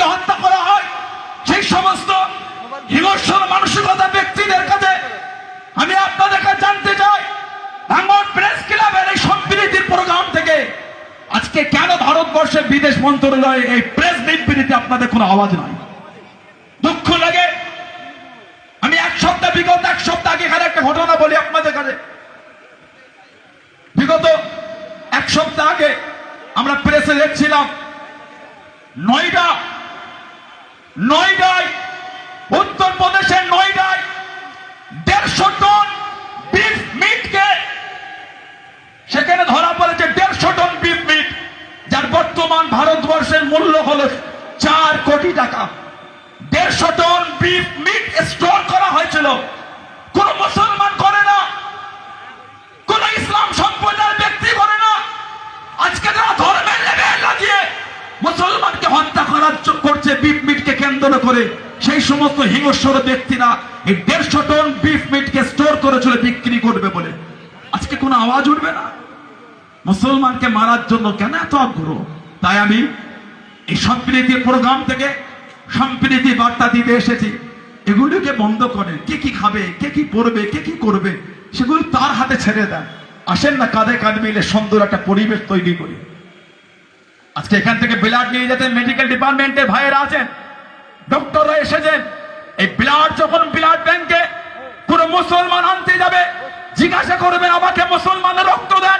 মানুষকে হত্যা করা হয়, সেই সমস্ত হিংস্র মানসিকতা ব্যক্তিদের কাছে আমি আপনাদের কাছে জানতে চাই, ভাঙড় প্রেস ক্লাবের এই সম্প্রীতির প্রোগ্রাম থেকে আজকে কেন ভারতবর্ষের বিদেশ মন্ত্রণালয়ে এই প্রেস বিবৃতিতে আপনাদের কোনো আওয়াজ নাই? দুঃখ লাগে। আমি বিগত এক সপ্তাহ আগে এখানে একটা ঘটনা বলি আপনাদের কাছে। বিগত এক সপ্তাহ আগে আমরা প্রেসে দেখছিলাম নয়ডায় উত্তরপ্রদেশের নয়ডায় 150 টন বিফ মিটকে সেখানে ধরা পড়েছে। 150 টন বিফ মিট, যার বর্তমান ভারতবর্ষের মূল্য হলো 4 কোটি টাকা। 150 টন বিফ মিট স্টোর করা হয়েছিল। কোন মুসলমান করে না, কোন ইসলাম সম্প্রদায়ের ব্যক্তি করে না। আজকে যারা ধর্মের লেবেল লাগিয়ে মুসলমানকে হত্যা করার করছে বিফ মিটকে কেন্দ্র করে, সেই সমস্ত হিংস্র ব্যক্তিরা এই 150 টন বিফ মিটকে স্টোর করেছিল বিক্রি করবে বলে। আজকে কোনো আওয়াজ উঠবে না? মুসলমানকে মারার জন্য কেন এত আগ্রহ? তাই আমি এই সম্প্রীতির প্রোগ্রাম থেকে সম্প্রীতি বার্তা দিতে এসেছি। এগুলোকে বন্ধ করেন। কে কি খাবে, কে কি পড়বে, কে কি করবে, সেগুলো তার হাতে ছেড়ে দেন। আসেন না কাঁধে কাঁধ মিলে সুন্দর একটা পরিবেশ তৈরি করি। আজকে এখান থেকে ব্লাড নিয়ে যেতে মেডিকেল ডিপার্টমেন্টের ভাইয়েরা আছেন, ডক্টররা এসেছেন। এই ব্লাড যখন ব্লাড ব্যাংকে কোন মুসলমান আনতে যাবে, জিজ্ঞাসা করবেন আমাকে মুসলমানের রক্ত দেন।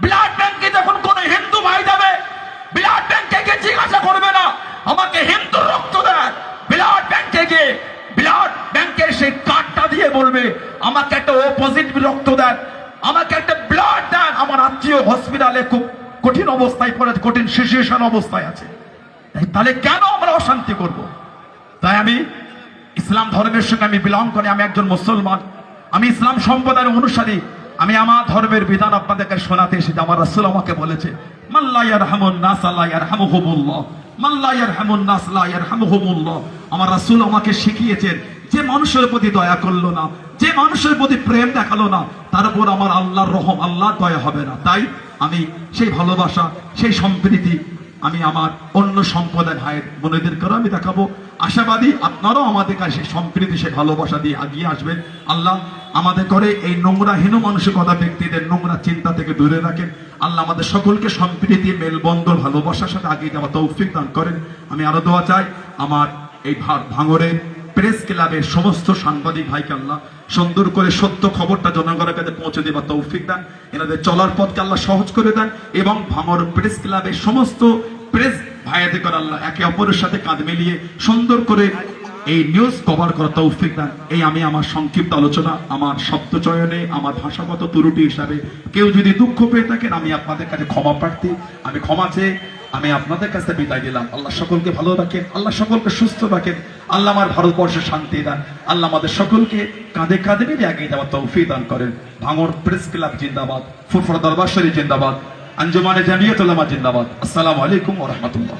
ব্লাড ব্যাংকে যখন কোন হিন্দু ভাই যাবে, ব্লাড ব্যাংকে গিয়ে জিজ্ঞাসা করবে না আমাকে হিন্দু রক্ত দেন। ব্লাড ব্যাংকে গিয়ে ব্লাড ব্যাংকের সেই কার্ডটা দিয়ে বলবে আমাকে একটা ও পজিটিভ রক্ত দেন, আমাকে একটা ব্লাড দেন। আমার আত্মীয় হসপিটালে খুব কঠিন অবস্থায় পড়ে, কঠিন সিচুয়েশন অবস্থায় আছে। তাহলে কেন আমরা অশান্তি করব? তাই আমি ইসলাম ধর্মের সঙ্গে আমি বিলং করি, আমি একজন মুসলমান, আমি ইসলাম সম্প্রদায়ের অনুসারী। আমি আমার ধর্মের বিধান আপনাদেরকে শোনাতে এসেছি। আমার রাসূল আমাকে বলেছে মান লা ইয়ারহামুন নাস লা ইয়ারহামুহুমুল্লাহ, মান লা ইয়ারহামুন নাস লা ইয়ারহামুহুমুল্লাহ। আমার রাসূল আমাকে শিখিয়েছেন যে মানুষের প্রতি দয়া করলো না, যে মানুষের প্রতি প্রেম দেখালো না, তার উপর আমার আল্লাহর রহম, আল্লাহর দয়া হবে না। তাই আমি সেই ভালোবাসা, সেই সম্প্রীতি আমি আমার অন্য সম্প্রদায় ভাইয়ের বোনেদের করে আমি দেখাবো। আশাবাদী আপনারাও আমাদের কাছে সেই সম্প্রীতি, সেই ভালোবাসা দিয়ে এগিয়ে আসবেন। আল্লাহ আমাদের করে এই নোংরা হীন মানসিকতা ব্যক্তিদের নোংরা চিন্তা থেকে দূরে রাখেন। আল্লাহ আমাদের সকলকে সম্প্রীতি, মেলবন্ধন, ভালোবাসার সাথে এগিয়ে যাওয়ার তৌফিক দান করেন। আমি আরো দোয়া চাই আমার এই ভাঙড়ের প্রেস ক্লাবের সমস্ত সাংবাদিক ভাইকে আল্লাহ সুন্দর করে সত্য খবরটা জনগণের কাছে পৌঁছে দেবার তৌফিক দেন। এনাদের চলার পথকে আল্লাহ সহজ করে দেন এবং ভাঙড় প্রেস ক্লাবের সমস্ত প্রেস ভাইয়াদের করে আল্লাহ একে অপরের সাথে কাঁধ মিলিয়ে সুন্দর করে এই নিউজ কভার করার তৌফিক দেন। এই আমি আমার সংক্ষিপ্ত আলোচনা, আমার শব্দ চয়নে, আমার ভাষাগত ত্রুটি হিসাবে কেউ যদি দুঃখ পেয়ে থাকেন, আমি আপনাদের কাছে ক্ষমা প্রার্থী। আমি ক্ষমা চেয়ে আমি আপনাদের কাছে বিদায় দিলাম। আল্লাহ সকলকে ভালো রাখেন, আল্লাহ সকলকে সুস্থ রাখেন, আল্লাহ আমার ভারতবর্ষে শান্তি দেন, আল্লাহ আমাদের সকলকে কাঁধে কাঁধে মিলে এগিয়ে যাওয়ার তৌফিক দান করেন। ভাঙড় প্রেস ক্লাব জিন্দাবাদ, ফুরফুরা দরবার শরীফ জিন্দাবাদ, আঞ্জুমানে জামিয়াতুল উলামা জিন্দাবাদ। আসসালামু আলাইকুম ওয়া রাহমাতুল্লাহ।